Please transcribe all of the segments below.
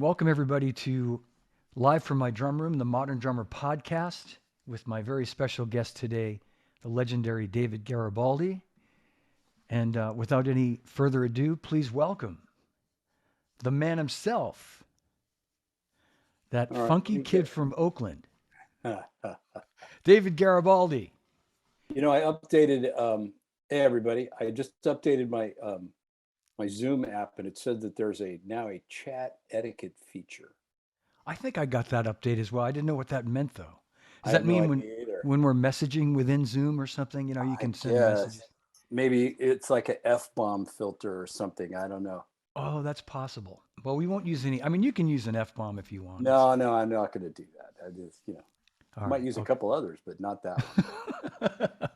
welcome everybody to Live from My Drum Room, the Modern Drummer podcast, with my very special guest today, the legendary David Garibaldi. And without any further ado, please welcome the man himself, that All right, let funky me kid get. from Oakland, David Garibaldi. I updated. Hey, everybody! I just updated my Zoom app, and it said that there's now a chat etiquette feature. I think I got that update as well. I didn't know what that meant though. Does I that have no mean when idea either. when we're messaging within Zoom or something, you I can send guess messages? maybe it's like a F-bomb filter or something. I don't know. Oh, that's possible. Well, we won't use any. I mean, you can use an F bomb if you want. It's No, no, I'm not going to do that. all Might right. use a Okay. couple others, but not that one.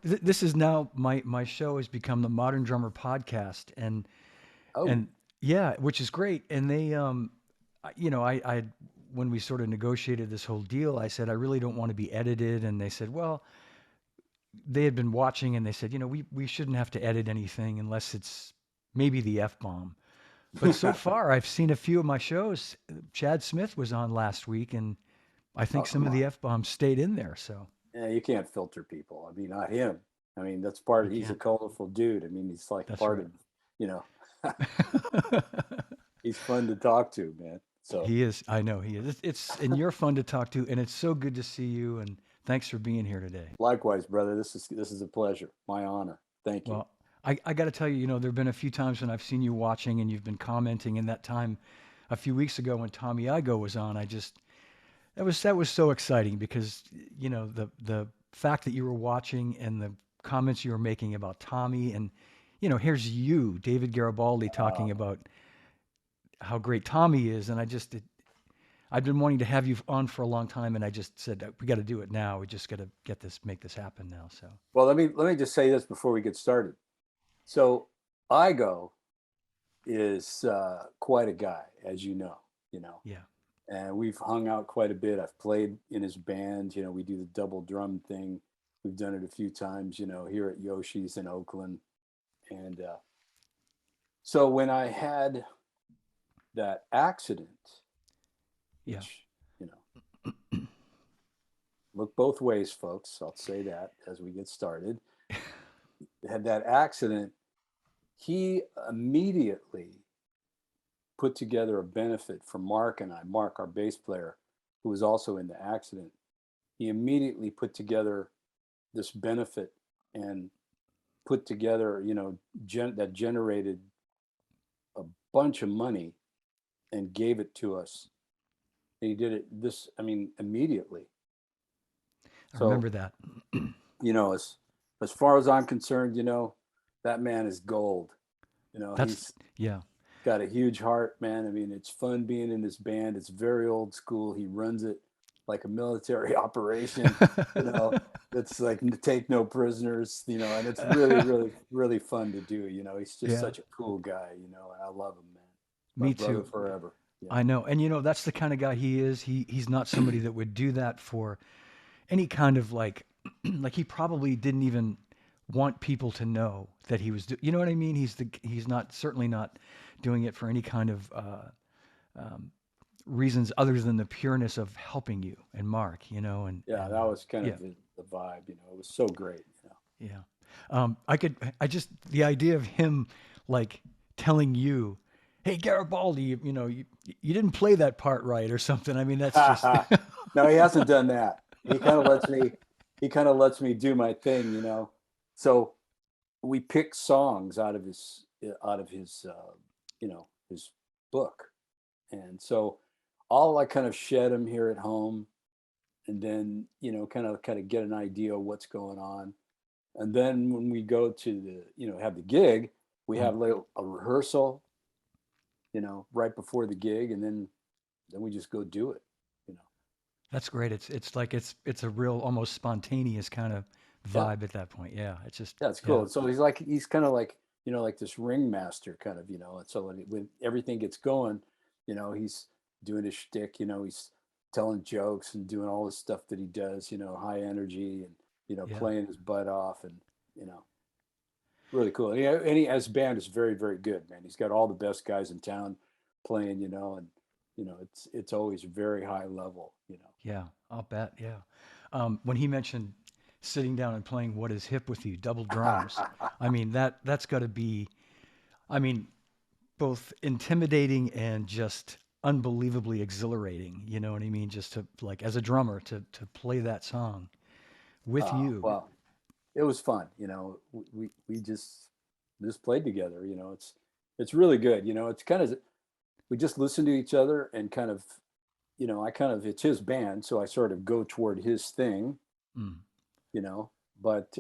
This is now my show has become the Modern Drummer podcast, Oh, and yeah, which is great. And they, I when we sort of negotiated this whole deal, I said I really don't want to be edited, and they said, well, they had been watching, and they said, we shouldn't have to edit anything unless it's maybe the F bomb. But so far, I've seen a few of my shows. Chad Smith was on last week, and I oh, think some come of on. the F bombs stayed in there. So Yeah, you can't filter people. I mean, not him. I mean, you he's a can't. colorful dude. I mean, he's like That's part right. of, you know, he's fun to talk to, man. So He is. I know he is. And you're fun to talk to, and it's so good to see you. And thanks for being here today. likewise, brother, this is a pleasure, my honor. Thank you. Well, I got to tell you, there have been a few times when I've seen you watching and you've been commenting. And that time, a few weeks ago when Tommy Igo was on, that was so exciting because the fact that you were watching and the comments you were making about Tommy and here's you, David Garibaldi, Uh, talking about how great Tommy is, and I've been wanting to have you on for a long time, and I just said we got to do it now. We just got to make this happen now. So well, let me just say this before we get started. So Igo is quite a guy, as you know, yeah, and we've hung out quite a bit. I've played in his band. We do the double drum thing. We've done it a few times, here at Yoshi's in Oakland. And so when I had that accident, yeah, which, you know, look both ways, folks, I'll say that as we get started, had that accident, he immediately put together a benefit for Mark and I, Mark, our bass player, who was also in the accident. He immediately put together this benefit and put together, that generated a bunch of money and gave it to us. And he did it I mean, immediately. I So, remember that. as far as I'm concerned, that man is gold. That's He's yeah, got a huge heart, man. I mean, it's fun being in this band. It's very old school. He runs it like a military operation. You know, it's like take no prisoners. And it's really, really, really fun to do. He's just yeah. such a cool guy. And I love him, man. My Me brother too. forever. Yeah. I know, and that's the kind of guy he is. He's not somebody that would do that for any kind of like like he probably didn't even want people to know that he was you know what I mean. He's not, certainly not doing it for any kind of um, reasons other than the pureness of helping you and Mark, Yeah, and that was kind yeah, of the vibe. It was so great. yeah. I the idea of him like telling you, hey Garibaldi, you didn't play that part right or something. I mean, that's just No, he hasn't done that. He kind of lets me do my thing. So we pick songs out of his book, and so I'll like kind of shed them here at home, and then kind of get an idea of what's going on, and then when we go to have the gig, we Mm. have a rehearsal, right before the gig, and then we just go do it. You know, That's great. It's like it's a real almost spontaneous kind of yeah. vibe at that point. Yeah, it's just Yeah, it's yeah, cool. So he's kind of like like this ringmaster kind of And so when everything gets going, he's doing his shtick. He's telling jokes and doing all the stuff that he does. High energy and yeah. playing his butt off and you know really cool. And he has band is very very good, man. He's got all the best guys in town playing, and it's always very high level. Yeah, I'll bet. Yeah. When he mentioned sitting down and playing "What Is Hip with You," double drums, I mean that's got to be, I mean, both intimidating and just unbelievably exhilarating. You know what I mean? Just to like as a drummer to play that song with you. Well, it was fun. We just played together. It's really good. It's kind of we just listen to each other and kind of, I kind of it's his band, so I sort of go toward his thing. Mm, You know, but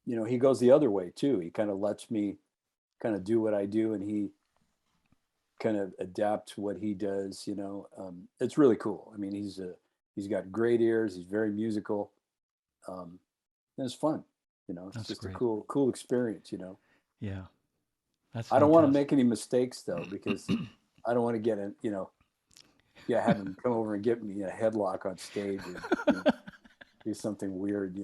he goes the other way too. He kind of lets me kind of do what I do, and he kind of adapt what he does. It's really cool. I mean, he's got great ears. He's very musical. And it's fun. It's that's just a great. cool experience. Yeah, that's I don't want to fantastic. make any mistakes though, because I don't want to get in, yeah, have him come over and get me a headlock on stage or do something weird.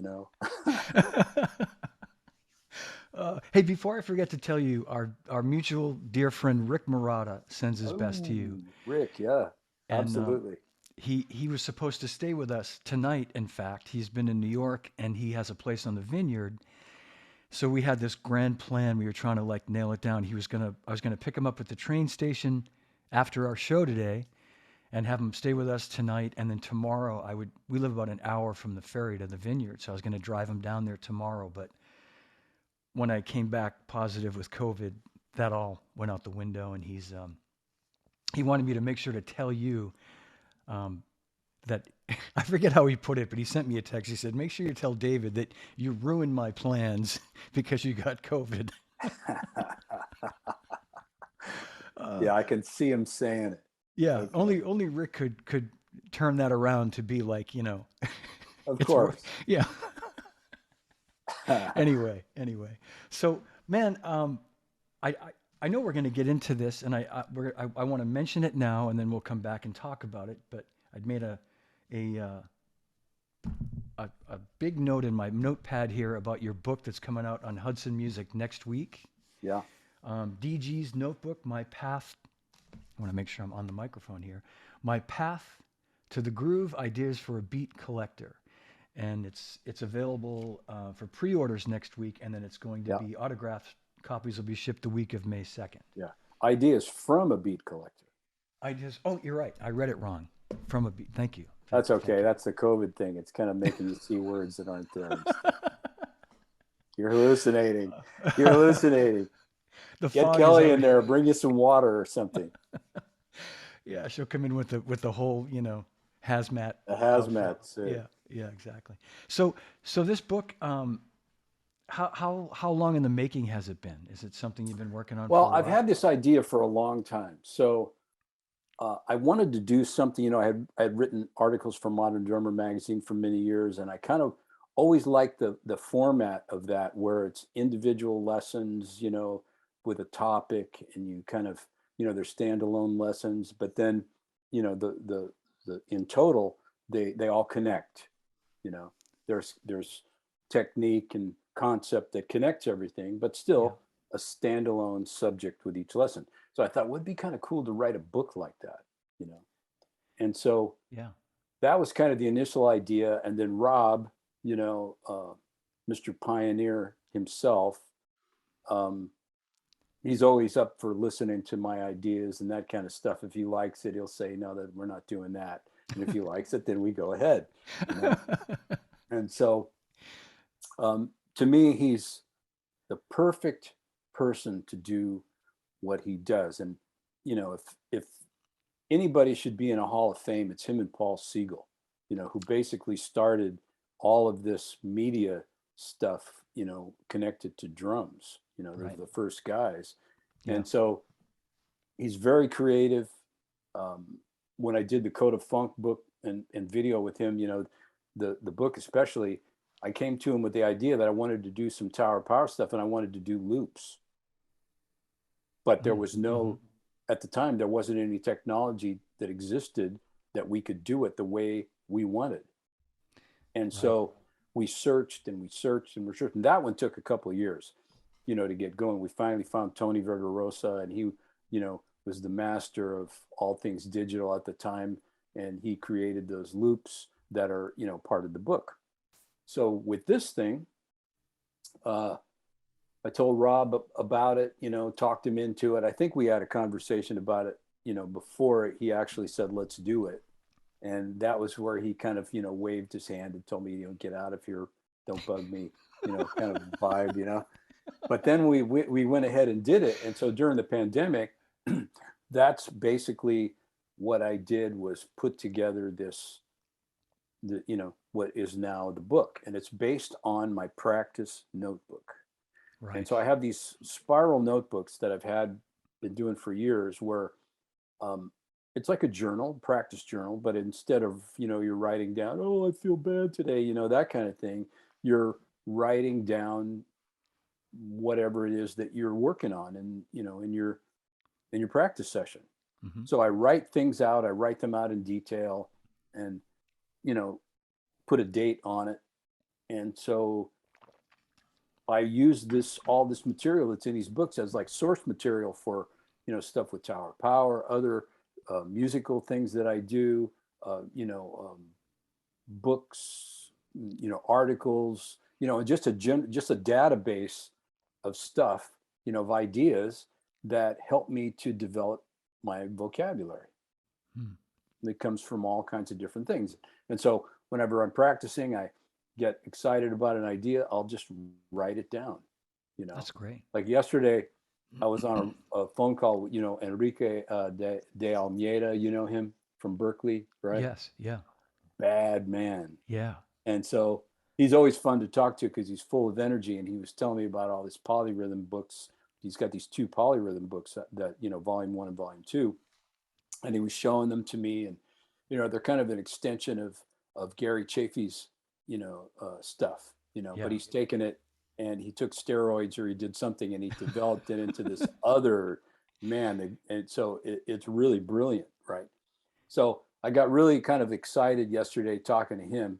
Hey, before I forget to tell you, our mutual dear friend Rick Murata sends his best to you, Oh, Rick, yeah, and absolutely. he was supposed to stay with us tonight. In fact, he's been in New York and he has a place on the vineyard. So we had this grand plan. We were trying to like nail it down. I was gonna pick him up at the train station after our show today, and have him stay with us tonight. And then tomorrow, we live about an hour from the ferry to the vineyard, so I was gonna drive him down there tomorrow. But when I came back positive with COVID, that all went out the window, and he wanted me to make sure to tell you um, that I forget how he put it, but he sent me a text. He said, "Make sure you tell David that you ruined my plans because you got COVID." Uh, Yeah, I can see him saying it. yeah, Okay. only Rick could turn that around to be like, Of it's worth. course. Yeah. Anyway. So, man, I, I I know we're going to get into this, and I want to mention it now, and then we'll come back and talk about it. But I'd made a a big note in my notepad here about your book that's coming out on Hudson Music next week. Yeah. DG's notebook, My Path. I want to make sure I'm on the microphone here. My Path to the Groove: Ideas for a Beat Collector, and it's available for pre-orders next week, and then it's going to Yeah. be autographed copies will be shipped the week of May 2nd. Yeah. Ideas from a beat collector. Oh, you're right. I read it wrong. From a beat. Thank you. That's Thank okay. you. That's the COVID thing. It's kind of making you see words that aren't there and stuff. You're hallucinating. You're hallucinating. The Get fog is Kelly in already. there. Bring you some water or something. Yeah, she'll come in with the whole, hazmat A outfit. hazmat suit. Yeah, exactly. So this book, how long in the making has it been? Is it something you've been working on for Well, a I've while? had this idea for a long time. So I wanted to do something. I had written articles for Modern Drummer magazine for many years, and I kind of always liked the format of that, where it's individual lessons, with a topic, and you kind of, they're standalone lessons, but then, the in total, they all connect. You know, there's technique and concept that connects everything, but Yeah, still a standalone subject with each lesson. So I thought it would be kind of cool to write a book like that, you know. And so yeah. that was kind of the initial idea. And then Rob, Mr. Pioneer himself, um, he's always up for listening to my ideas and that kind of stuff. If he likes it, he'll say, no, that we're not doing that. And if he likes it, then we go ahead, you know. And so to me, he's the perfect person to do what he does. And if anybody should be in a Hall of Fame, it's him and Paul Siegel, who basically started all of this media stuff, connected to drums. They're Right. the first guys. Yeah. And so he's very creative. Um, when I did the Code of Funk book and video with him, the book especially, I came to him with the idea that I wanted to do some Tower Power stuff and I wanted to do loops. But there was Mm-hmm. no, at the time, there wasn't any technology that existed that we could do it the way we wanted. And Right. so we searched and we searched and we searched. And that one took a couple of years, to get going. We finally found Tony Vergarosa, and he, was the master of all things digital at the time, and he created those loops that are, part of the book. So with this thing, uh, I told Rob about it, talked him into it. I think we had a conversation about it, before he actually said, let's do it. And that was where he kind of, waved his hand and told me, get out of here, don't bug me, kind of vibe. But then we went ahead and did it. And so during the pandemic, that's basically what I did, was put together what is now the book. And it's based on my practice notebook. And Right. so I have these spiral notebooks that been doing for years, where um, it's like a journal, practice journal, but instead of, you're writing down, oh, I feel bad today, that kind of thing, you're writing down whatever it is that you're working on, and, in your practice session. Hmm. So I write things out, I write them out in detail, and, you know, put a date on it. And so I use all this material that's in these books as like source material for, stuff with Tower Power, other musical things that I do, books, articles, just a database of stuff, of ideas that help me to develop my vocabulary. Hmm. That comes from all kinds of different things. And so whenever I'm practicing, I get excited about an idea, I'll just write it down, you know. That's great. Like yesterday, I was on a phone call with, Enrique de Almeida, him from Berkeley, right? Yes. Yeah. Bad man. Yeah. And so he's always fun to talk to because he's full of energy. And he was telling me about all these polyrhythm books. He's got these two polyrhythm books that, volume one and volume two. And he was showing them to me. And, they're kind of an extension of Gary Chaffee's, stuff, but Yeah. he's taken it, and he took steroids, or he did something, and he developed it into this other man. And so it's really brilliant. Right. So I got really kind of excited yesterday talking to him.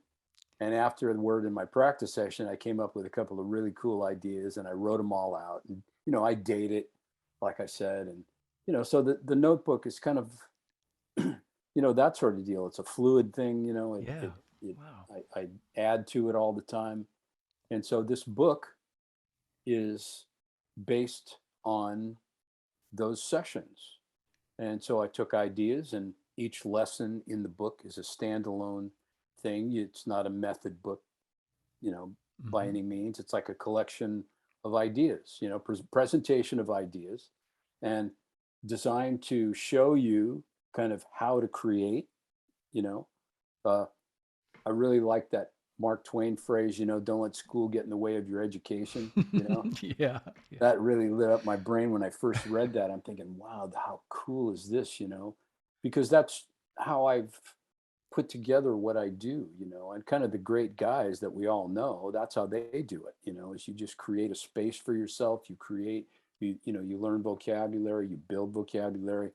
And after the word in my practice session, I came up with a couple of really cool ideas, and I wrote them all out. And, I date it, like I said. And, so the notebook is kind of, that sort of deal. It's a fluid thing, Yeah. Wow. I add to it all the time. And so this book is based on those sessions. And so I took ideas, and each lesson in the book is a standalone thing. It's not a method book, by Hmm. any means. It's like a collection of ideas, presentation of ideas, and designed to show you kind of how to create, you know. Uh, I really like that Mark Twain phrase, don't let school get in the way of your education, Yeah. Yeah. that really lit up my brain when I first read that. I'm thinking, wow, how cool is this, because that's how I've put together what I do, and kind of the great guys that we all know, that's how they do it, is you just create a space for yourself. You create, you learn vocabulary, you build vocabulary,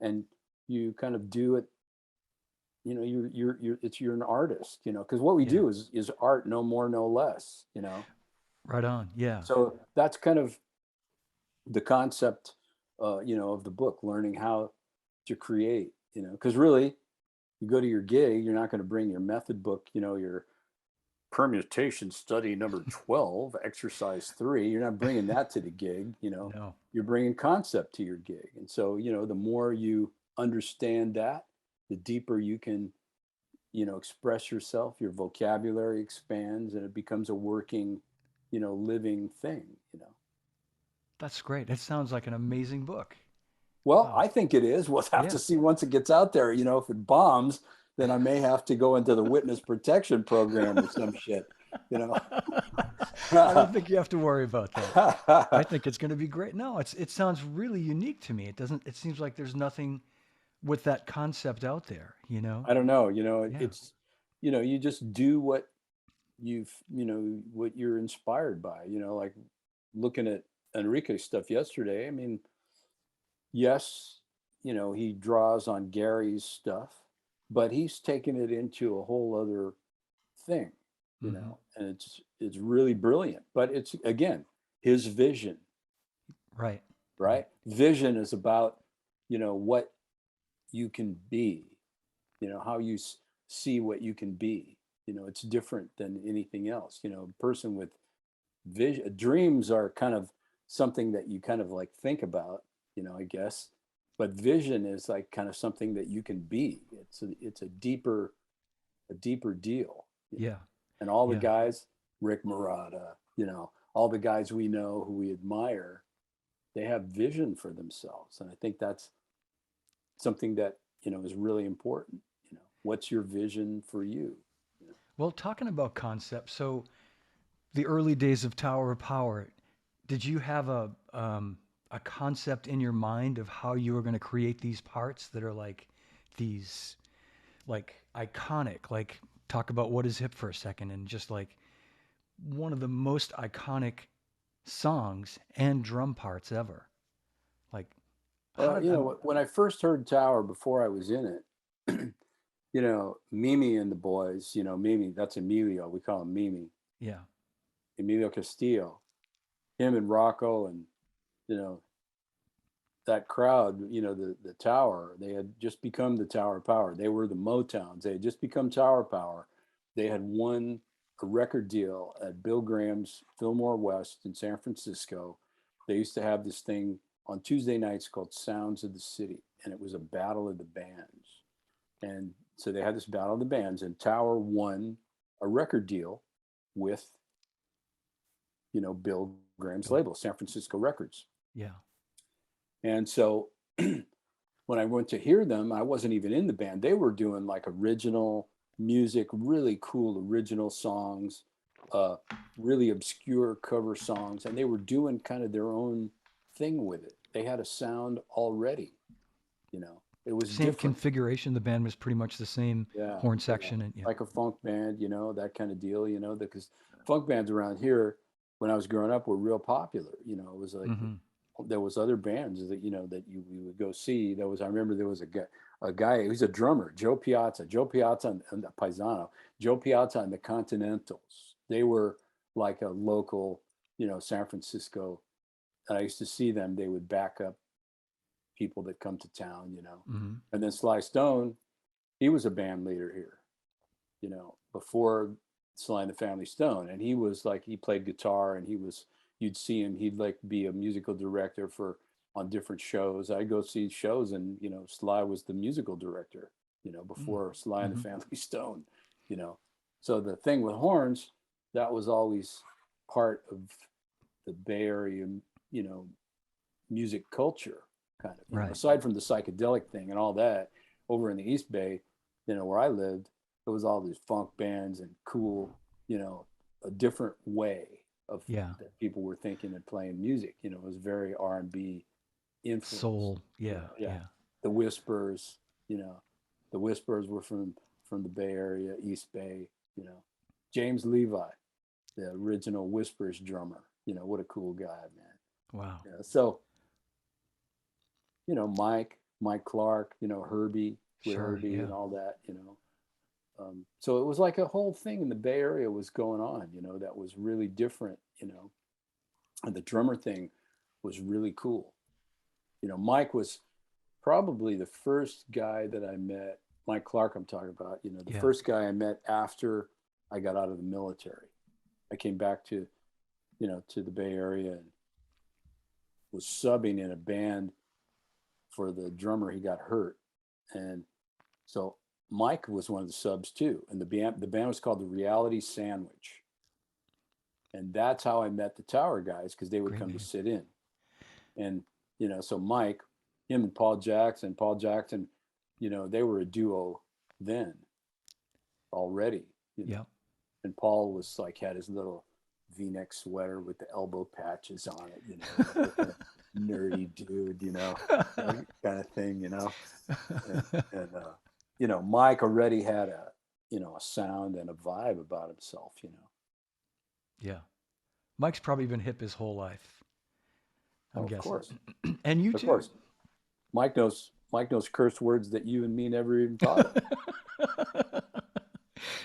and you kind of do it. You're an artist, because what we Yeah. do is art, no more, no less, Right on. Yeah. so that's kind of the concept, of the book, learning how to create, because really, you go to your gig, you're not going to bring your method book, your permutation study number 12, exercise 3. You're not bringing that to the gig, No. you're bringing concept to your gig. And so, the more you understand that, the deeper you can, express yourself, your vocabulary expands, and it becomes a working, living thing, That's great. That sounds like an amazing book. Well, Wow. I think it is. We'll have Yeah. to see once it gets out there. If it bombs, then I may have to go into the witness protection program or some shit, you know. I don't think you have to worry about that. I think it's going to be great. No, it sounds really unique to me. It doesn't. It seems like there's nothing with that concept out there. You know. I don't know, Yeah. it's, you just do what what you're inspired by, like looking at Enrique's stuff yesterday. I mean, yes, he draws on Gary's stuff, but he's taken it into a whole other thing, Hmm. and it's really brilliant. But it's, again, his vision, Right. Right. right? Vision is about what you can be, how you see what you can be. It's different than anything else. A person with vision, dreams are kind of something that you kind of like think about, I guess. But vision is like kind of something that you can be. It's a deeper deal. Yeah. And all the Yeah. guys, Rick Murata, all the guys we know who we admire, they have vision for themselves. And I think that's something that, is really important. What's your vision for you? Well, talking about concepts, so the early days of Tower of Power, did you have a concept in your mind of how you were going to create these parts that are like these like iconic, like talk about What Is Hip for a second, and just like one of the most iconic songs and drum parts ever. Like how Well, did I'm when I first heard Tower before I was in it, Mimi and the boys, Mimi, that's Emilio. We call him Mimi, yeah. Emilio Castillo, him and Rocco and, you know, that crowd, the Tower, they had just become the Tower Power. They were the Motowns. They had just become Tower Power. They had won a record deal at Bill Graham's Fillmore West in San Francisco. They used to have this thing on Tuesday nights called Sounds of the City, and it was a battle of the bands. And so they had this battle of the bands, and Tower won a record deal with, Bill Graham's Bill? label, San Francisco Records. Yeah. And so when I went to hear them, I wasn't even in the band. They were doing like original music, really cool original songs, uh, really obscure cover songs, and they were doing kind of their own thing with it. They had a sound already, you know. It was Same different. configuration. The band was pretty much the same Yeah, horn yeah. section and yeah. Like a funk band, that kind of deal, because funk bands around here when I was growing up were real popular. It was like Mm-hmm. there was other bands that that we would go see. I remember there was a guy who's a drummer, Joe Piazza and the Paisano, Joe Piazza and the Continentals. They were like a local, San Francisco. And I used to see them. They would back up people that come to town. Mm-hmm. And then Sly Stone, he was a band leader here, before Sly and the Family Stone. And he was like, he played guitar and you'd see him, he'd like be a musical director on different shows. I'd go see shows and, Sly was the musical director, before Sly and the Mm-hmm. Family Stone, you know. So the thing with horns, that was always part of the Bay Area, you know, music culture kind of, Right. aside from the psychedelic thing and all that. Over in the East Bay, where I lived, it was all these funk bands and cool, a different way of Yeah. that people were thinking and playing music. It was very R&B influenced. Soul. Yeah. Yeah. Yeah. The Whispers, you know, the Whispers were from the Bay Area, East Bay. James Levi, the original Whispers drummer. What a cool guy, man. Wow. Yeah. So Mike Clark, Herbie with Sure. Herbie Yeah. and all that. So it was like a whole thing in the Bay Area was going on, that was really different, and the drummer thing was really cool. Mike was probably the first guy that I met, Mike Clark, I'm talking about, the Yeah. first guy I met after I got out of the military. I came back to the Bay Area and was subbing in a band for the drummer. He got hurt. And so Mike was one of the subs too. And the band was called the Reality Sandwich. And that's how I met the Tower guys, because they would Great come to name. sit in. And, so Mike, him and Paul Jackson, they were a duo then already, Yeah. and Paul was like, had his little V-neck sweater with the elbow patches on it, like a nerdy dude, kind of thing, and Mike already had a sound and a vibe about himself. Yeah. Mike's probably been hip his whole life, Oh, I'm of guessing. course, And you of too. course. Mike knows curse words that you and me never even thought of.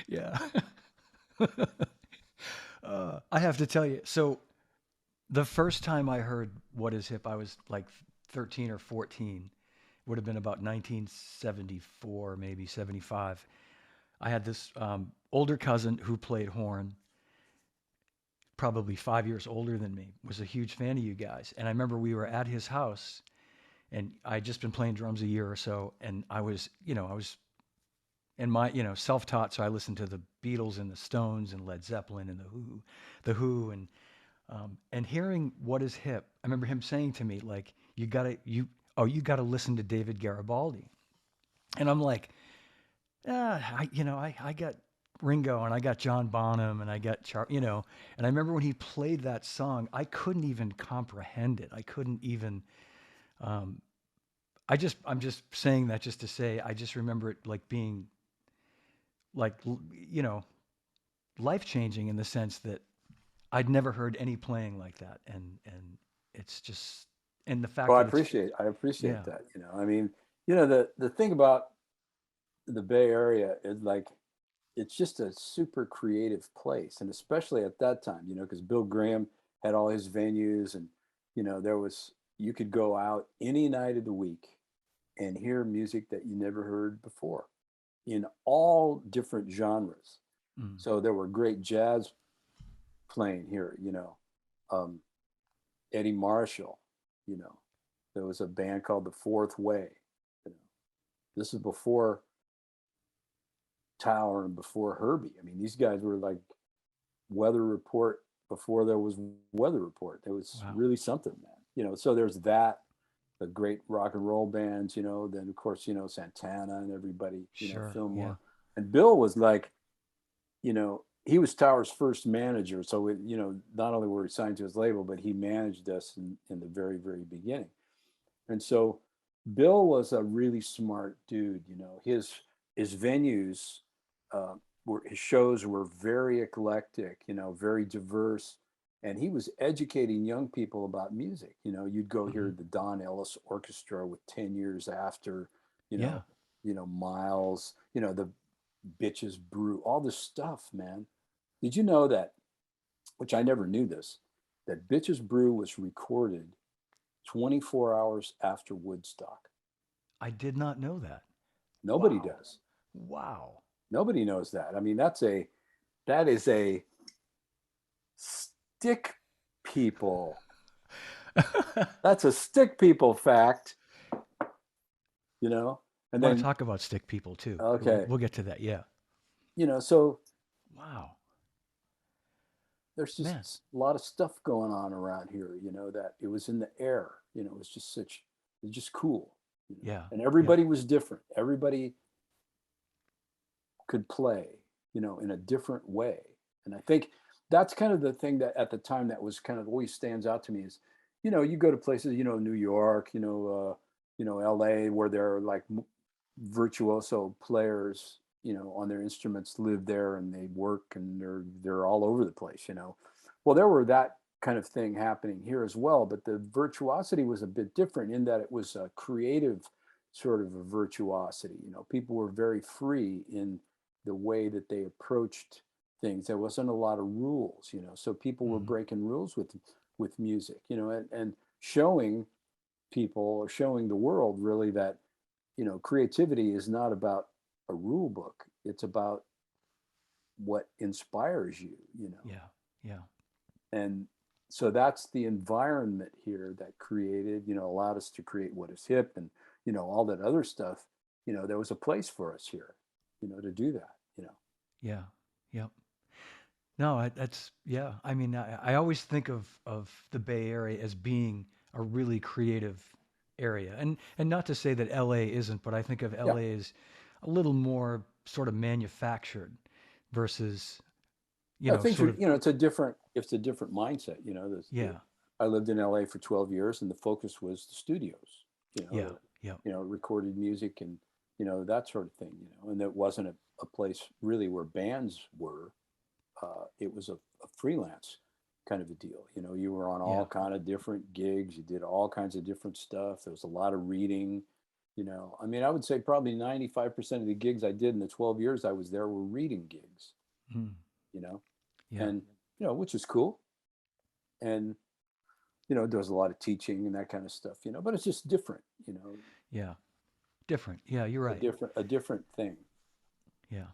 Yeah. I have to tell you. So the first time I heard What Is Hip, I was like 13 or 14. would have been about 1974, maybe 75. I had this older cousin who played horn, probably 5 years older than me, was a huge fan of you guys. And I remember we were at his house, and I'd just been playing drums a year or so, and I was in my, self-taught, so I listened to the Beatles and the Stones and Led Zeppelin and the Who, and hearing What Is Hip. I remember him saying to me like, you gotta listen to David Garibaldi, and I'm like, I got Ringo and I got John Bonham and I got and I remember when he played that song, I couldn't even comprehend it. I couldn't even. Um, I'm just saying that just to say I just remember it like being like you know life changing in the sense that I'd never heard any playing like that, and it's just and the fact Well, that it's I appreciate yeah. that. I mean, the thing about the Bay Area is like it's just a super creative place, and especially at that time, because Bill Graham had all his venues, and there was you could go out any night of the week and hear music that you never heard before in all different genres. Mm. So there were great jazz playing here, um, Eddie Marshall, you know, there was a band called the Fourth Way. You know, this is before Tower and before Herbie. I mean, these guys were like Weather Report before there was Weather Report. It was Wow. really something, man. So there's that, the great rock and roll bands, then of course, Santana and everybody, Sure. Yeah. Fillmore. And Bill was like, he was Tower's first manager. So, not only were we signed to his label, but he managed us in the very, very beginning. And so Bill was a really smart dude. His venues were his shows were very eclectic, very diverse, and he was educating young people about music. You'd go Hmm. hear the Don Ellis Orchestra with 10 years after, you Yeah. know, Miles, the Bitches Brew, all this stuff, man. Did you know that? Which I never knew this. That Bitches Brew was recorded 24 hours after Woodstock. I did not know that. Nobody Wow. does. Wow. Nobody knows that. I mean, that is a stick people. That's a stick people fact, you know. I And want to then talk about stick people too. okay, We'll get to that. Yeah. so Wow. there's Man. just a lot of stuff going on around here, that it was in the air, it was just it's just cool, Yeah. and Yeah. everybody was different. Everybody could play, in a different way. And I think that's kind of the thing that at the time that was kind of always stands out to me is, you go to places, New York, LA, where there are like virtuoso players, on their instruments live there and they work and they're all over the place, Well, there were that kind of thing happening here as well, but the virtuosity was a bit different in that it was a creative sort of a virtuosity. People were very free in the way that they approached things. There wasn't a lot of rules, so people were Hmm. breaking rules with music, and showing people or showing the world really that creativity is not about a rule book. It's about what inspires you, Yeah. Yeah. and so that's the environment here that created, allowed us to create What Is Hip and all that other stuff. There was a place for us here, to do that. Yeah. Yep. No, that's yeah. I mean, I always think of the Bay Area as being a really creative area, and not to say that LA isn't, but I think of Yeah, LA as a little more sort of manufactured versus, things are, sort of it's a different mindset. yeah, I lived in LA for 12 years, and the focus was the studios, yeah, yeah. recorded music and that sort of thing, and it wasn't a place really where bands were. It was a freelance kind of a deal. You were on all Yeah. kind of different gigs. You did all kinds of different stuff. There was a lot of reading. I mean, I would say probably 95% of the gigs I did in the 12 years I was there were reading gigs. Mm. You know, Yeah. and which is cool. And there was a lot of teaching and that kind of stuff. But it's just different. Yeah. Different. Yeah, you're right. A different thing. Yeah.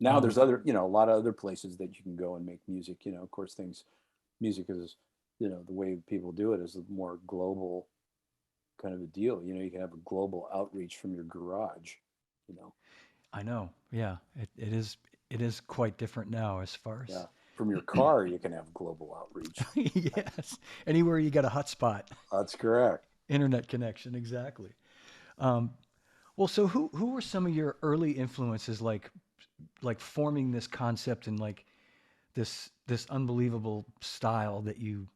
Now Um, there's other, a lot of other places that you can go and make music. Of course, music is, the way people do it is a more global kind of a deal. You can have a global outreach from your garage. You know, I know. Yeah. It is quite different now as far as yeah, from your car you can have global outreach. yes. Anywhere you got a hotspot, That's correct. internet connection, exactly. Um, well, so who were some of your early influences, like forming this concept and like this unbelievable style that you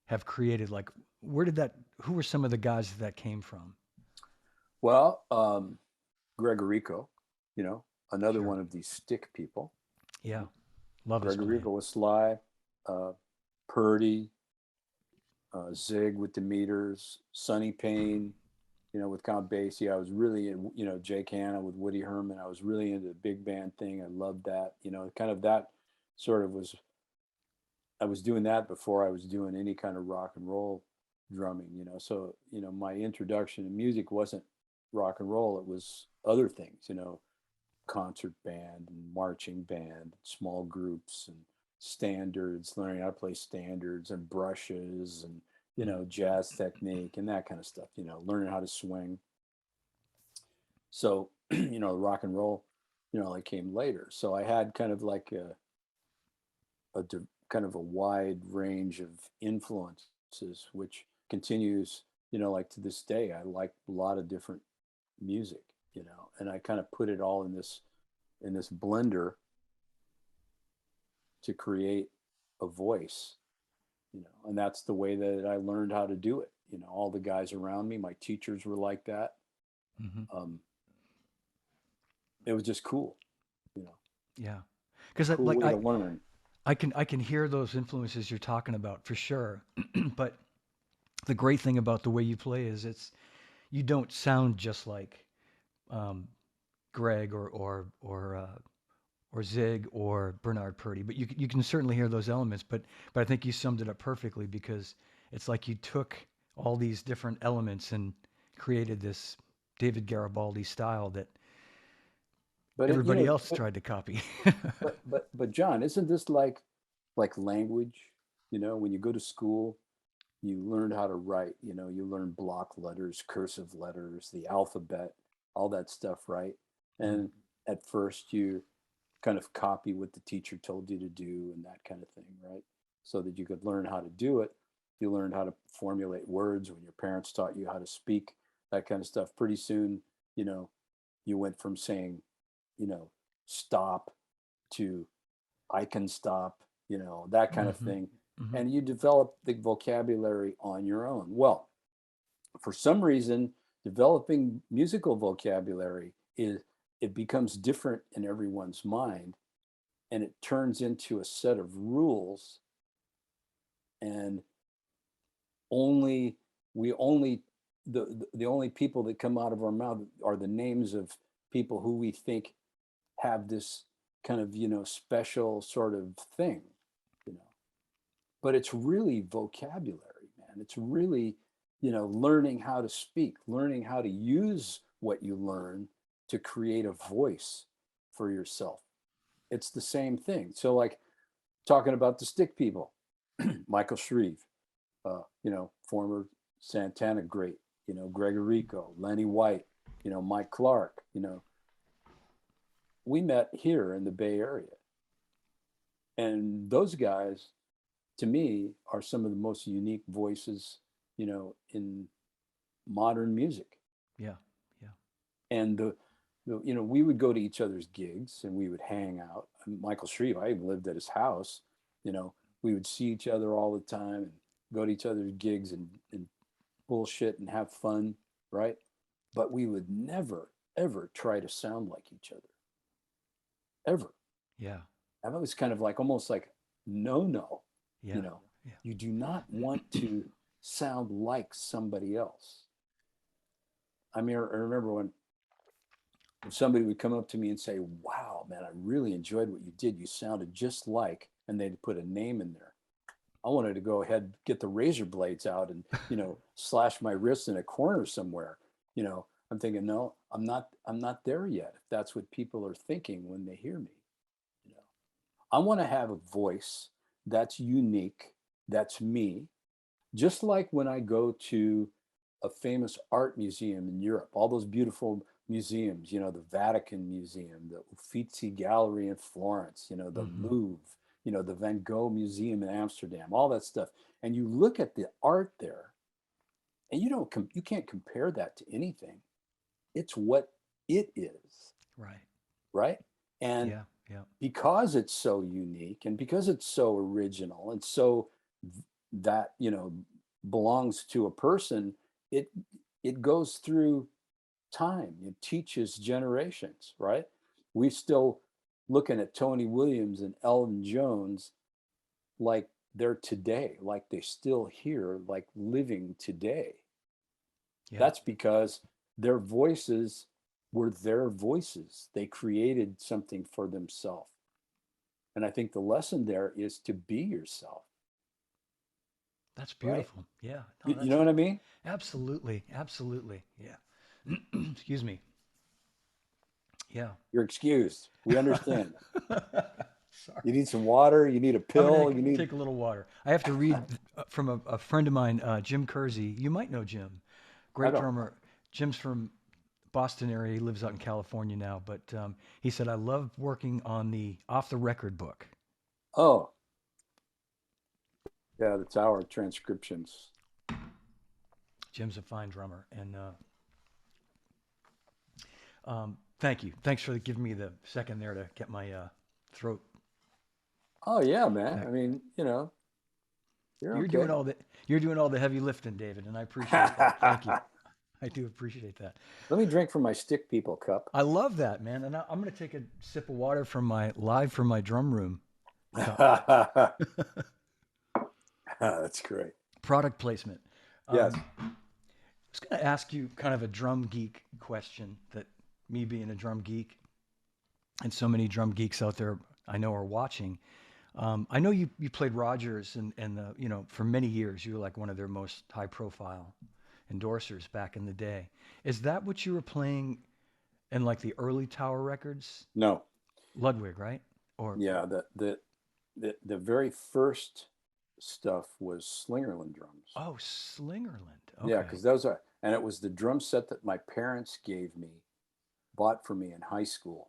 have created? Like, where did that? Who were some of the guys that came from? Well, Gregorico, another Sure. one of these stick people. Yeah. Love his playing. Gregorico was Sly, uh, Purdy, Zig with the meters, Sonny Payne, with Count Basie. I was really, Jake Hanna with Woody Herman. I was really into the big band thing. I loved that. Kind of that sort of was, I was doing that before I was doing any kind of rock and roll drumming, So, my introduction to music wasn't rock and roll. It was other things, concert band and marching band, small groups and standards, learning how to play standards and brushes and, Mm. jazz technique and that kind of stuff, learning how to swing. So, rock and roll, like came later. So I had kind of like kind of a wide range of influences, which continues, like to this day. I like a lot of different music, and I kind of put it all in this blender to create a voice, and that's the way that I learned how to do it. All the guys around me, my teachers were like that. Hmm. Um, it was just cool, you know, Yeah. Because cool like way to learn. I can hear those influences you're talking about for sure. But the great thing about the way you play is you don't sound just like um, Greg or Zig or Bernard Purdy, but you can certainly hear those elements. But I think you summed it up perfectly because it's like you took all these different elements and created this David Garibaldi style that But it, everybody else tried to copy. but John, isn't this like language? When you go to school, you learn how to write. You learn block letters, cursive letters, the alphabet, all that stuff, right? Mhm. And at first, you kind of copy what the teacher told you to do and that kind of thing, right? So that you could learn how to do it. You learned how to formulate words when your parents taught you how to speak, that kind of stuff. Pretty soon, you know, you went from saying, you know, stop to I can stop, that kind of Mhm. thing. Mhm. And you develop the vocabulary on your own. Well, for some reason, developing musical vocabulary it becomes different in everyone's mind, and it turns into a set of rules, and only we only the only people that come out of our mouth are the names of people who we think have this kind of special sort of thing, you know but it's really vocabulary, man. It's really learning how to speak, learning how to use what you learn to create a voice for yourself. It's the same thing. So like talking about the stick people, Michael Shreve, former Santana great, Gregorico, Lenny White, Mike Clark, we met here in the Bay Area. And those guys, to me, are some of the most unique voices, in modern music. Yeah. Yeah. And we would go to each other's gigs and we would hang out. Michael Shreve, I even lived at his house. You know, we would see each other all the time and go to each other's gigs and bullshit and have fun, right? But we would never, ever try to sound like each other, ever. Yeah. That was kind of like almost like no, no, you Yeah. know, Yeah. you do not want to sound like somebody else. I mean, I remember when somebody would come up to me and say, "Wow, man, I really enjoyed what you did. You sounded just like," and they'd put a name in there. I wanted to go ahead, get the razor blades out and, slash my wrists in a corner somewhere. I'm thinking, no, I'm not there yet. If that's what people are thinking when they hear me, you know, I want to have a voice that's unique, that's me. Just like when I go to a famous art museum in Europe, all those beautiful museums, the Vatican Museum, the Uffizi Gallery in Florence, the Mm-hmm. Louvre, the Van Gogh Museum in Amsterdam, all that stuff. And you look at the art there, and you can't compare that to anything. It's what it is, Right. right? And Yeah. Yeah. because it's so unique and because it's so original and so that belongs to a person, it it goes through time. It teaches generations, right? We still looking at Tony Williams and Elton Jones like they're today, like they still here, like living today. Yeah. That's because their voices were their voices. They created something for themselves. And I think the lesson there is to be yourself, That's right? beautiful. Yeah. No, You that's know what I mean? absolutely, absolutely. Yeah. Excuse me. Yeah. You're excused. We understand. Sorry. You need some water. You need a I'm gonna pill. You need. take a little water. I have to read from a friend of mine, Jim Kersey. You might know Jim, I great don't. drummer. Jim's from Boston area. He lives out in California now, but he said I love working on the off the record book. Oh, yeah. The Tower transcriptions. Jim's a fine drummer, and thank you. Thanks for giving me the second there to get my throat Oh yeah, man. back. I mean, you're You're okay. doing all the you're doing all the heavy lifting, David, and I appreciate that. Thank you. I do appreciate that. Let me drink from my stick people cup. I love that, man. And I'm going to take a sip of water from my live from my drum room cup. That's great. Product placement. Yes. I was going to ask you kind of a drum geek question that me being a drum geek and so many drum geeks out there I know are watching. I know you played Rogers and for many years you were like one of their most high profile endorsers back in the day. Is that what you were playing in like the early Tower records? No. Ludwig, right? Or Yeah. The very first stuff was Slingerland drums. oh, Slingerland. Yeah, Okay. because those are, and it was the drum set that my parents gave me, bought for me in high school.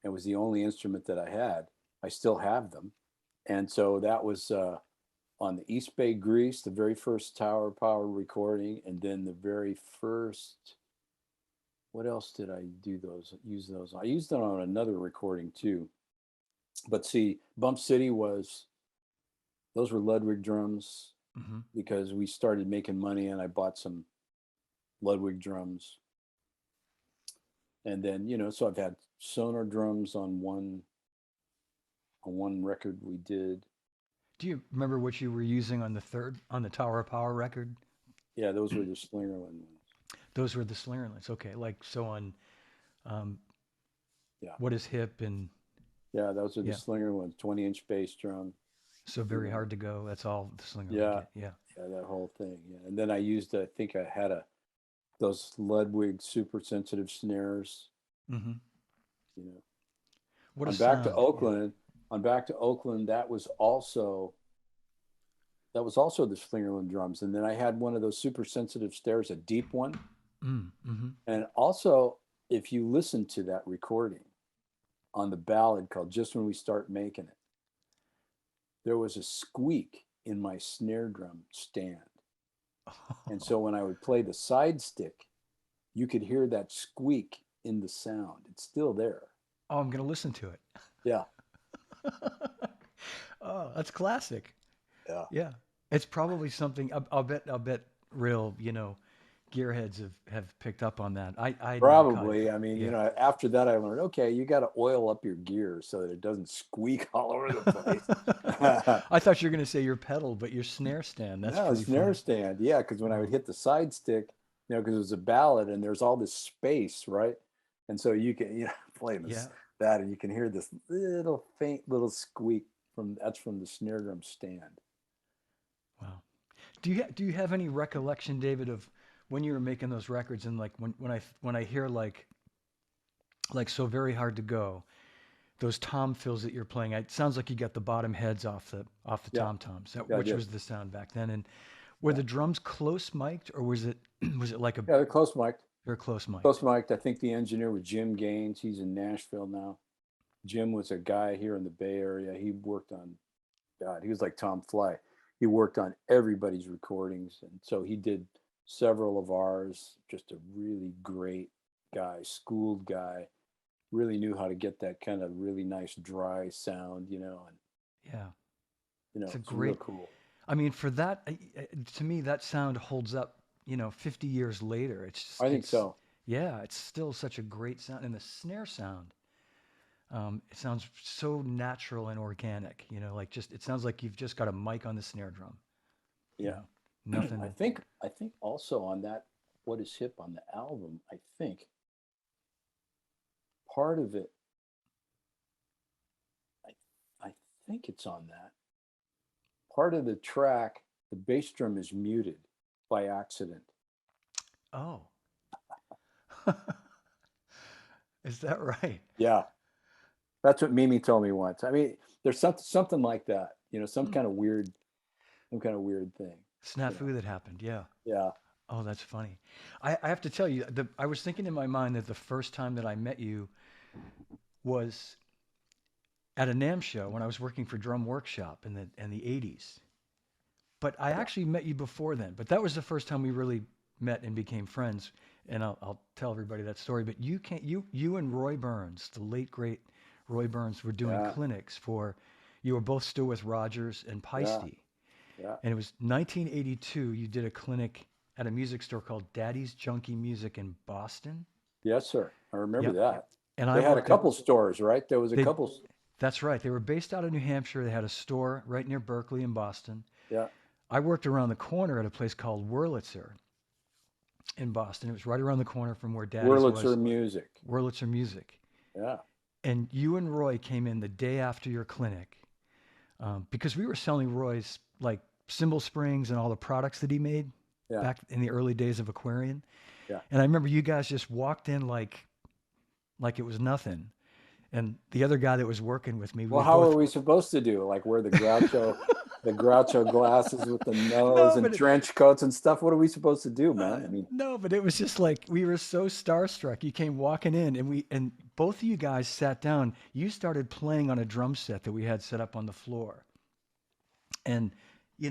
It was the only instrument that I had. I still have them. And so that was on the East Bay Grease, the very first Tower Power recording, and then the very first. What else did I do those? Use those? I used them on another recording too. But see, Bump City was those were Ludwig drums Hmm. because we started making money, and I bought some Ludwig drums, and then so I've had Sonar drums on one record we did. Do you remember what you were using on the Tower of Power record? Yeah, those were the Slingerland ones. Those were the Slingerlands. Okay, like so on um, Yeah, What is Hip and yeah, those are the yeah, Slinger ones. 20-inch bass drum. So You Very know, Hard to Go. That's all the Slingerland yeah, get. Yeah. yeah, that whole thing. Yeah, and then I used. I think I had those Ludwig super sensitive snares. Hmm. You know, What a on back to sound. Yeah. Oakland. On back to Oakland, that was also the Slingerland drums. And then I had one of those super sensitive snares, a deep one. Mm-hmm. And also, if you listen to that recording on the ballad called Just When We Start Making It, there was a squeak in my snare drum stand. And so when I would play the side stick, you could hear that squeak in the sound. It's still there. Oh, I'm gonna listen to it. Yeah. Oh, that's classic. Yeah. Yeah, it's probably something. I'll bet real gearheads have picked up on that. I never caught it. Probably. I mean, Yeah. after that, I learned, okay, you got to oil up your gear so that it doesn't squeak all over the place. I thought you were gonna say your pedal, but your snare stand. That's No, pretty snare funny. stand. Yeah, because when I would Oh, hit the side stick, because it was a ballad and there's all this space, right? And so you can, play yeah. that and you can hear this little faint little squeak from the snare drum stand. Wow. Do you have any recollection, David, of when you were making those records, and like when I hear like So Very Hard to Go, those tom fills that you're playing, it sounds like you got the bottom heads off the Yeah, tom toms, yeah, I which did. was the sound back then. And were Yeah, the drums close mic'd, or was it was it like a yeah, they're close mic'd. they're close Close mic'd? mic'd. I think the engineer was Jim Gaines. He's in Nashville now. Jim was a guy here in the Bay Area. He worked on, God, he was like Tom Fly. He worked on everybody's recordings, and so he did several of ours. Just a really great guy, schooled guy. Really knew how to get that kind of really nice dry sound, and Yeah, it's a it's real great. cool. I mean, for that, to me, that sound holds up. 50 years later, I think it's so. yeah, it's still such a great sound, and the snare sound. It sounds so natural and organic. Like just it sounds like you've just got a mic on the snare drum. You Yeah. know, I nothing. think I think also on that What Is Hip on the album, I think part of it, I think it's on that. Part of the track, the bass drum is muted by accident. Oh, is that right? Yeah. That's what Mimi told me once. I mean, there's something like that, Hmm. some kind of weird thing, you know. Snafu that happened. Yeah. Yeah. Oh, that's funny. I have to tell you, I was thinking in my mind that the first time that I met you was at a NAMM show when I was working for Drum Workshop in the 80s. But I Yeah. actually met you before then. But that was the first time we really met and became friends. And I'll tell everybody that story. But you and Roy Burns, the late great Roy Burns, were doing Yeah. clinics for. You were both still with Rogers and Yeah. Peisty. Yeah. And it was 1982. You did a clinic at a music store called Daddy's Junkie Music in Boston. Yes, sir. I remember Yep. that. And I They had a worked at couple stores, right? There was a they. couple. That's right. They were based out of New Hampshire. They had a store right near Berkeley in Boston. Yeah. I worked around the corner at a place called Wurlitzer in Boston. It was right around the corner from where Daddy's Wurlitzer was, Music. Wurlitzer Music. Yeah. And you and Roy came in the day after your clinic because we were selling Roy's like cymbal springs and all the products that he made Yeah. back in the early days of Aquarian. Yeah. And I remember you guys just walked in like it was nothing. And the other guy that was working with me, we Well, how both are we supposed to do? Like wear the Groucho glasses with the nose no, and but trench coats and stuff? What are we supposed to do, man? I mean, no, but it was just like we were so starstruck. You came walking in, and both of you guys sat down. You started playing on a drum set that we had set up on the floor, and you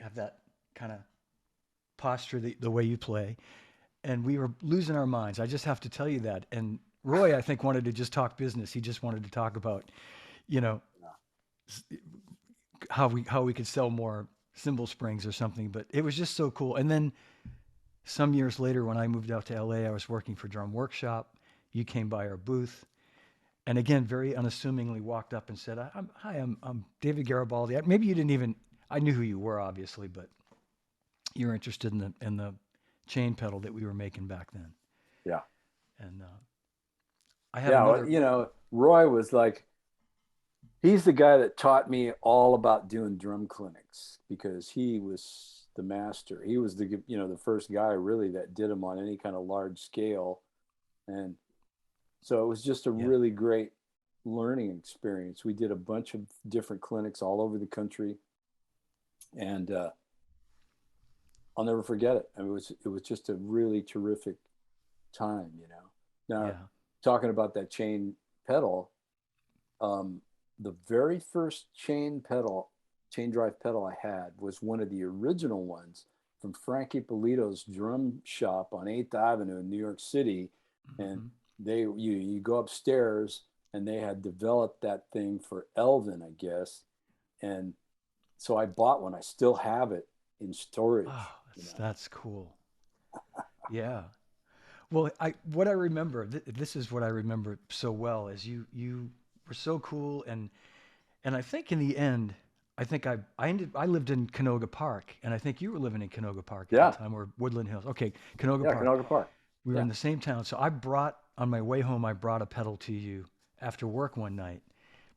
have that kind of posture, the way you play, and we were losing our minds. I just have to tell you that. And Roy, I think, wanted to just talk business. He just wanted to talk about, you know, how we could sell more cymbal springs or something. But it was just so cool. And then some years later, when I moved out to LA, I was working for Drum Workshop. You came by our booth, and again, very unassumingly walked up and said, "Hi, I'm David Garibaldi." Maybe you didn't even. I knew who you were, obviously, but you're interested in the chain pedal that we were making back then. yeah. And I had Yeah. another. Roy was like, he's the guy that taught me all about doing drum clinics because he was the master. He was the first guy really that did them on any kind of large scale. And so it was just a Yeah, really great learning experience. We did a bunch of different clinics all over the country, and I'll never forget it. I mean, it was just a really terrific time. Now, yeah. talking about that chain pedal, um, the very first chain drive pedal I had was one of the original ones from Frankie Polito's drum shop on 8th Avenue in New York City. And Hmm. you go upstairs and they had developed that thing for Elvin, I guess. And so I bought one. I still have it in storage, Oh, that's cool. Yeah. Well, what I remember, this is what I remember so well, is you were so cool, and I think in the end, I lived in Canoga Park, and I think you were living in Canoga Park at that Yeah. time, or Woodland Hills. Okay, Canoga Yeah. Park. Canoga Park. We were Yeah. in the same town, so on my way home, I brought a pedal to you after work one night.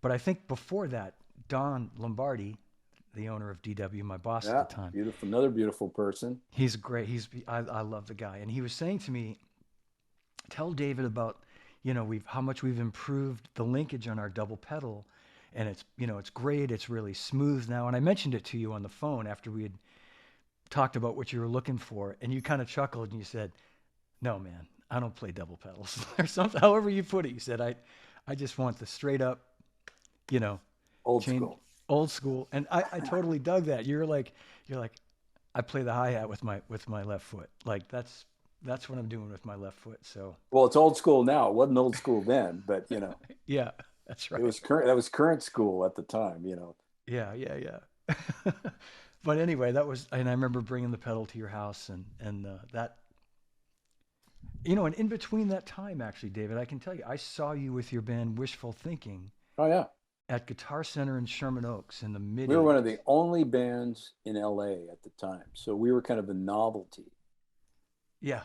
But I think before that, Don Lombardi, the owner of DW, my boss at the Yeah, time. beautiful. Another beautiful person. He's great. I love the guy, and he was saying to me, "Tell David about, we've how much we've improved the linkage on our double pedal, and it's great. It's really smooth now." And I mentioned it to you on the phone after we had talked about what you were looking for, and you kind of chuckled and you said, "No, man, I don't play double pedals," or something. However you put it, you said, "I just want the straight up, you know, Old chain school. old school." And I totally dug that. You're like, I play the hi hat with my left foot. Like that's what I'm doing with my left foot. So Well, it's old school now. It wasn't old school then, but yeah, that's it right. was current. That was current school at the time. Yeah, yeah, yeah. But anyway, and I remember bringing the pedal to your house, and that, and in between that time, actually, David, I can tell you, I saw you with your band Wishful Thinking Oh yeah, at Guitar Center in Sherman Oaks in the mid we were one of the '80s. only bands in LA at the time, so we were kind of a novelty. Yeah.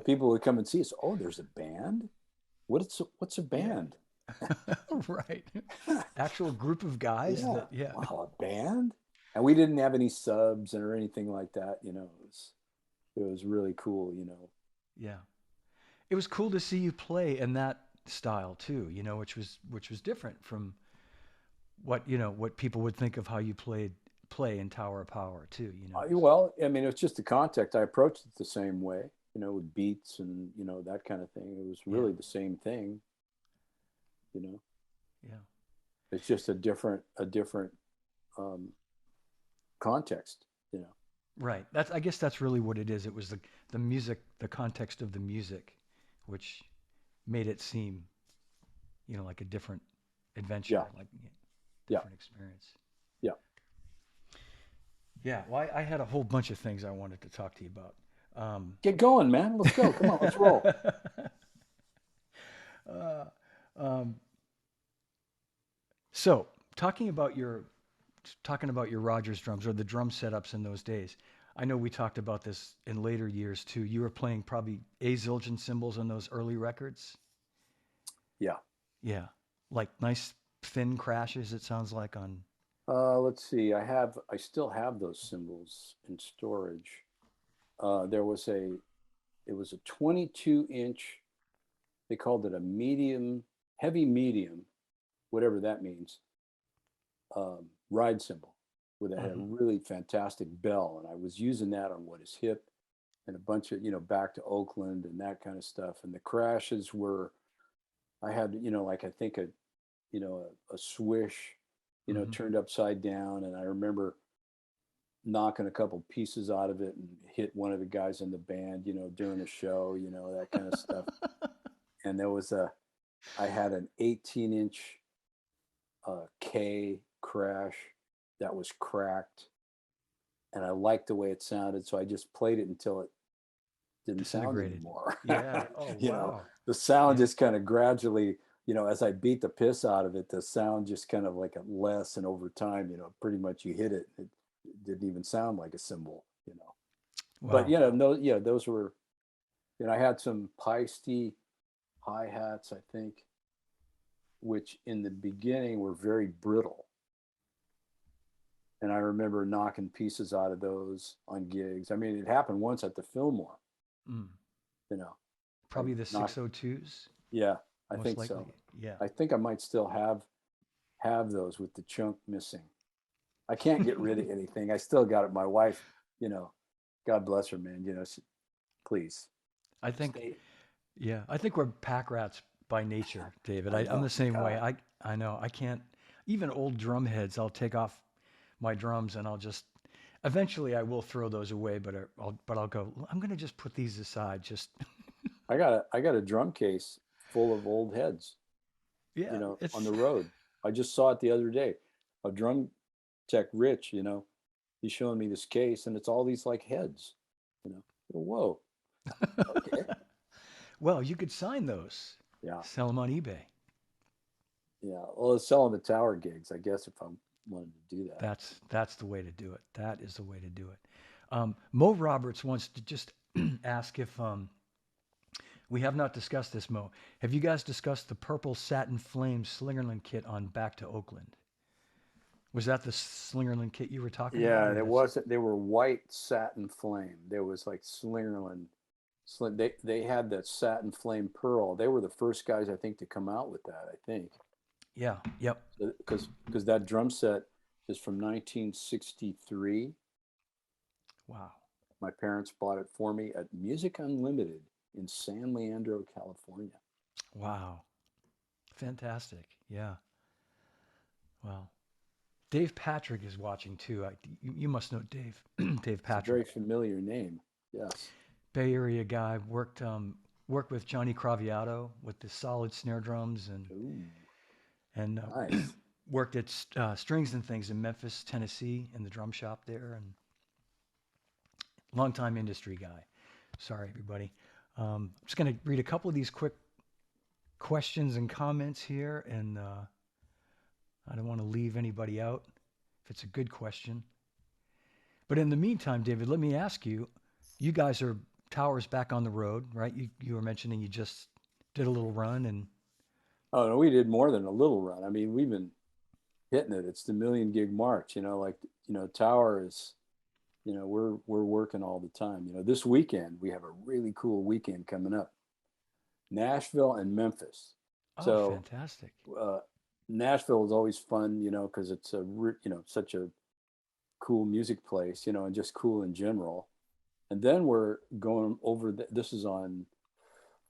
People would come and see us. Oh, there's a band. What's a Yeah. band? Right. Actual group of guys Yeah. that, yeah. Wow, a band. And we didn't have any subs or anything like that. It was really cool. Yeah. It was cool to see you play in that style too, which was different from what people would think of how you play in Tower of Power too, Well, I mean, it's just the context. I approached it the same way, with beats and that kind of thing. It was Yeah. really the same thing. You know, Yeah. it's just a different um, context. Right. I guess that's really what it is. It was the music, the context of the music, which made it seem, like a different adventure, Yeah, like yeah, different experience. yeah. Yeah. Well, I had a whole bunch of things I wanted to talk to you about. Get going, man. Let's go. Come on, let's roll. uh, um, so talking about your Rogers drums or the drum setups in those days. I know we talked about this in later years too. You were playing probably A Zildjian cymbals on those early records. Yeah. Yeah, like nice thin crashes. It sounds like on. Let's see. I still have those symbols in storage. It was a 22-inch. They called it a medium, heavy medium, whatever that means. Ride cymbal, where they had a Mhm. really fantastic bell, and I was using that on What Is Hip and a bunch of back to Oakland and that kind of stuff. And the crashes were, I had like I think a swish, Mhm. turned upside down, and I remember knocking a couple pieces out of it and hit one of the guys in the band, during a show, that kind of stuff. And I had an 18-inch K crash that was cracked, and I liked the way it sounded, so I just played it until it didn't sound Disintegrated. anymore. Yeah. Oh wow. The sound Yeah. just kind of gradually, as I beat the piss out of it, the sound just kind of like a less, and over time, pretty much you hit it, it didn't even sound like a cymbal. But Wow. those were, I had some Peisty hi hats, I think, which in the beginning were very brittle. And I remember knocking pieces out of those on gigs. I mean, it happened once at the Fillmore. Mm. You know, I Probably the knocked. 602s, Yeah, I most think likely. so. Yeah. I think I might still have those with the chunk missing. I can't get rid of anything. I still got it. My wife, you know, God bless her, man. Please I think. stay. Yeah. I think we're pack rats by nature, David. I I'm know. the same way. God. I know. I can't. Even old drum heads, I'll take off my drums and I'll just. Eventually, I will throw those away, but I'll go. I'm gonna just put these aside. Just I got a drum case full of old heads, yeah. on It's the road. I just saw it the other day. A drum tech, Rich, he's showing me this case, and it's all these like heads. Whoa. Okay. well, you could sign those, Yeah. sell them on eBay. Yeah. Well, it's selling the tower gigs, I guess, if I wanted to do that. That's the way to do it. That is the way to do it. Mo Roberts wants to just ask if we have not discussed this. Mo, have you guys discussed the purple satin flame Slingerland kit on Back to Oakland? Was that the Slingerland kit you were talking about, Yeah, or and it this? wasn't. They were white satin flame. There was like Slingerland. They had that satin flame pearl. They were the first guys, I think, to come out with that. I think Yeah. Yep. because that drum set is from 1963. Wow. My parents bought it for me at Music Unlimited in San Leandro, California. Wow. Fantastic. Yeah. Wow. Dave Patrick is watching too. You must know Dave. Dave It's a Patrick, very familiar name. Yes. Bay Area guy. Worked with Johnny Craviotto with the solid snare drums Ooh, and nice. worked at Strings and Things in Memphis, Tennessee, in the drum shop there, and longtime industry guy. Sorry, everybody. I'm just going to read a couple of these quick questions and comments here, and I don't want to leave anybody out if it's a good question. But in the meantime, David, let me ask you: you guys are Towers back on the road, right? You were mentioning you just did a little run, and Oh no, we did more than a little run. I mean, we've been hitting it. It's the million gig march. Like Tower is. We're working all the time. This weekend we have a really cool weekend coming up. Nashville and Memphis. oh, So fantastic. uh, Nashville is always fun, because it's such a cool music place, and just cool in general. And then we're going over. This is on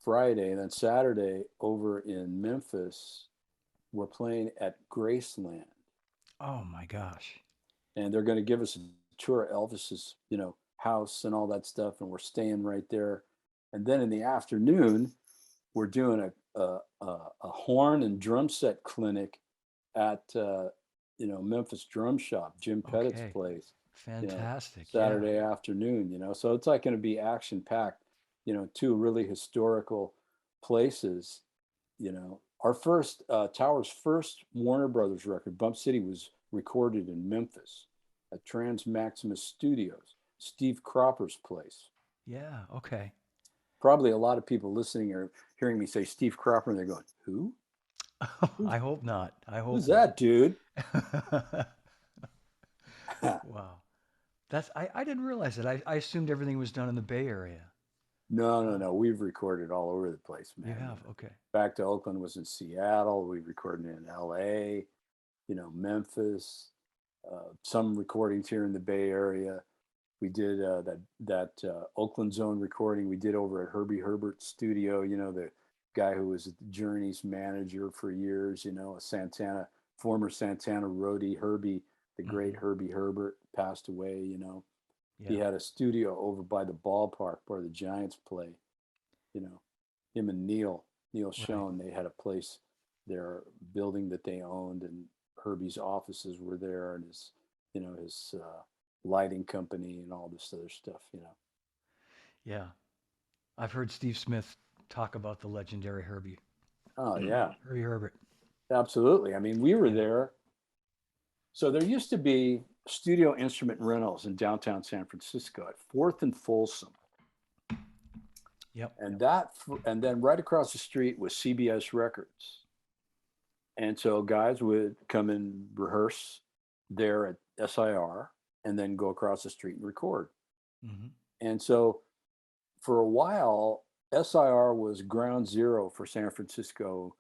Friday, and then Saturday over in Memphis, we're playing at Graceland, Oh my gosh. and they're going to give us a tour of Elvis's, house and all that stuff, and we're staying right there. And then in the afternoon, we're doing a horn and drum set clinic at Memphis Drum Shop, Jim Pettit's Okay. place, Fantastic. Yeah. Saturday afternoon. So it's like going to be action packed. Two really historical places. Our first Tower's first Warner Brothers record, Bump City, was recorded in Memphis at Trans Maximus Studios, Steve Cropper's place. Yeah. Okay. Probably a lot of people listening are hearing me say Steve Cropper and they're going, "Who? I Who's hope not. I who's hope not. that dude?" Wow. I didn't realize that. I assumed everything was done in the Bay Area. No, no, Oh, no. We've recorded all over the place, you man. have. Okay. Back to Oakland was in Seattle. We recorded in L.A. Memphis. Some recordings here in the Bay Area. We did that Oakland Zone recording we did over at Herbie Herbert's studio. The guy who was Journey's manager for years. A former Santana roadie. Herbie, the great Hmm. Herbie Herbert, passed away. He Yeah. had a studio over by the ballpark where the Giants play. You know, him and Neil Right. Schoen, they had a place, their building that they owned, and Herbie's offices were there, and his lighting company and all this other stuff. Yeah. I've heard Steve Smith talk about the legendary Herbie. Oh yeah, Herbie Herbert. absolutely. I mean, we were Yeah. there. So there used to be studio instrument rentals in downtown San Francisco at Fourth and Folsom, Yep. and then right across the street was CBS Records. And so guys would come and rehearse there at SIR and then go across the street and record. Hmm. And so for a while, SIR was ground zero for San Francisco,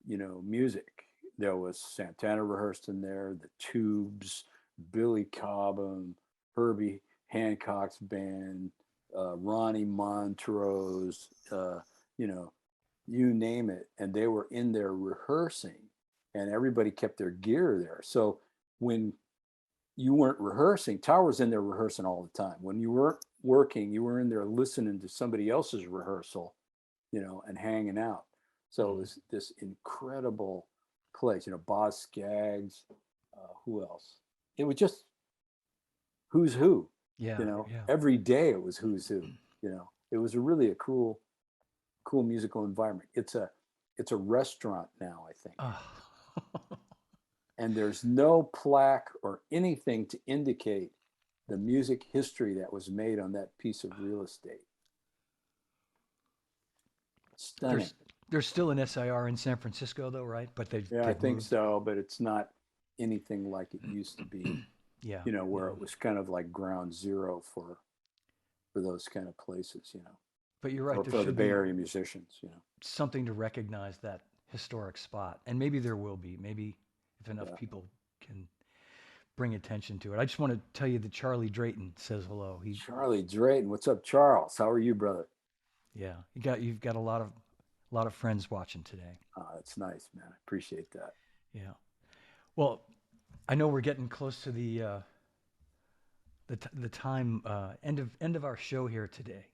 music. There was Santana rehearsed in there, the Tubes, Billy Cobham, Herbie Hancock's band, Ronnie Montrose, you know, you name it, and they were in there rehearsing, and everybody kept their gear there. So when you weren't rehearsing, Tower's in there rehearsing all the time. When you weren't working, you were in there listening to somebody else's rehearsal, and hanging out. So it Hmm. was this incredible place. Boz Scaggs, who else? It was just who's who. Yeah. Yeah. Every day it was who's who. It was really a cool musical environment. It's a restaurant now, I think. Oh. And there's no plaque or anything to indicate the music history that was made on that piece of real estate. Stunning. there's there's still an SIR in San Francisco though, right? But Yeah, I they've think moved. so, but it's not anything like it used to be, Yeah, where yeah. it was kind of like ground zero for those kind of places, But you're right. There for the should Bay be Area musicians. something to recognize that historic spot, and maybe there will be. Maybe if enough Yeah. people can bring attention to it. I just want to tell you that Charlie Drayton says hello. Charlie Drayton, what's up, Charles? How are you, brother? Yeah, you've got a lot of friends watching today. That's nice, man. I appreciate that. Yeah. Well, I know we're getting close to the time end of our show here today.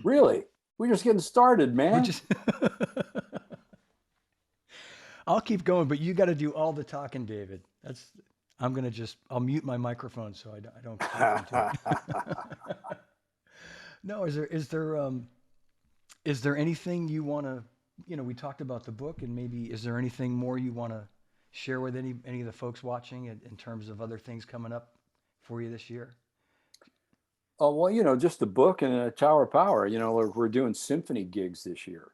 Really? We're just getting started, We're man. just I'll keep going, but you got to do all the talking, David. I'll mute my microphone so I don't clip into it. No, is there anything you want to, we talked about the book, and maybe is there anything more you want to share with any of the folks watching in terms of other things coming up for you this year? Oh, well, just the book and Tower Power. We're doing symphony gigs this year,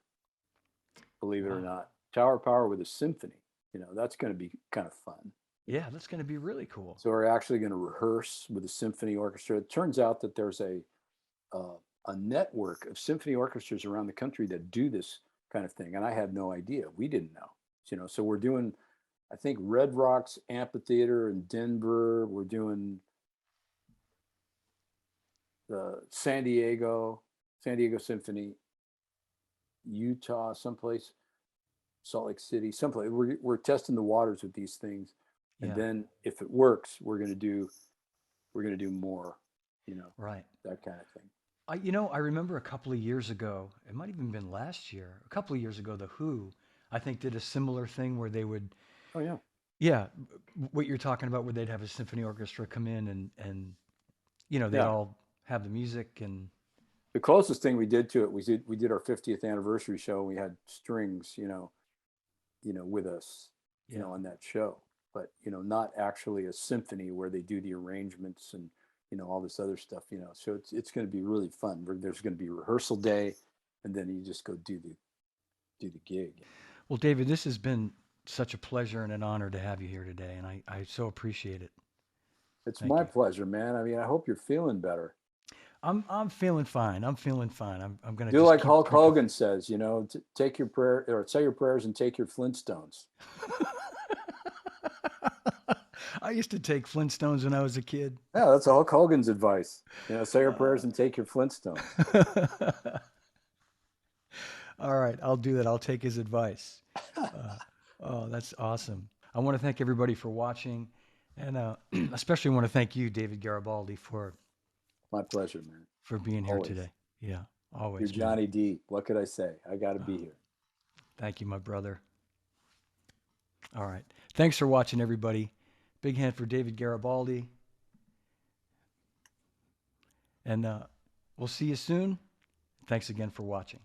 believe it or Wow. not. Tower Power with a symphony. That's going to be kind of fun. Yeah, that's going to be really cool. So we're actually going to rehearse with a symphony orchestra. It turns out that there's a network of symphony orchestras around the country that do this kind of thing, and I had no idea. We didn't know. So we're doing, I think, Red Rocks Amphitheater in Denver. We're doing the San Diego Symphony, Utah, someplace, Salt Lake City, someplace. We're testing the waters with these things, and Yeah, then if it works, we're gonna do more, right. that kind of thing. I remember a couple of years ago, it might have even been last year, a couple of years ago, the Who, I think, did a similar thing where they would, Oh yeah, yeah, what you're talking about, where they'd have a symphony orchestra come in and they'd yeah. all have the music and The closest thing we did to it, we did our 50th anniversary show. We had strings, with us, yeah, on that show, but not actually a symphony where they do the arrangements and all this other stuff. So it's going to be really fun. There's going to be rehearsal day, and then you just go do the gig. Well, David, this has been such a pleasure and an honor to have you here today, and I so appreciate it. It's Thank my you. pleasure, man. I mean, I hope you're feeling better. I'm feeling fine. I'm feeling fine. I'm gonna Do just like keep Hulk drinking. Hogan says, take your prayer or say your prayers and take your Flintstones. I used to take Flintstones when I was a kid. Yeah, that's Hulk Hogan's advice. Say your Uh, prayers and take your Flintstones. all right, I'll do that. I'll take his advice. Uh, oh, that's awesome. I want to thank everybody for watching, and especially want to thank you, David Garibaldi, My pleasure, man. for being here Always. today. Yeah, You're always, man. Johnny D. What could I say? I got to Uh, be here. thank you, my brother. All right. Thanks for watching, everybody. Big hand for David Garibaldi. And we'll see you soon. Thanks again for watching.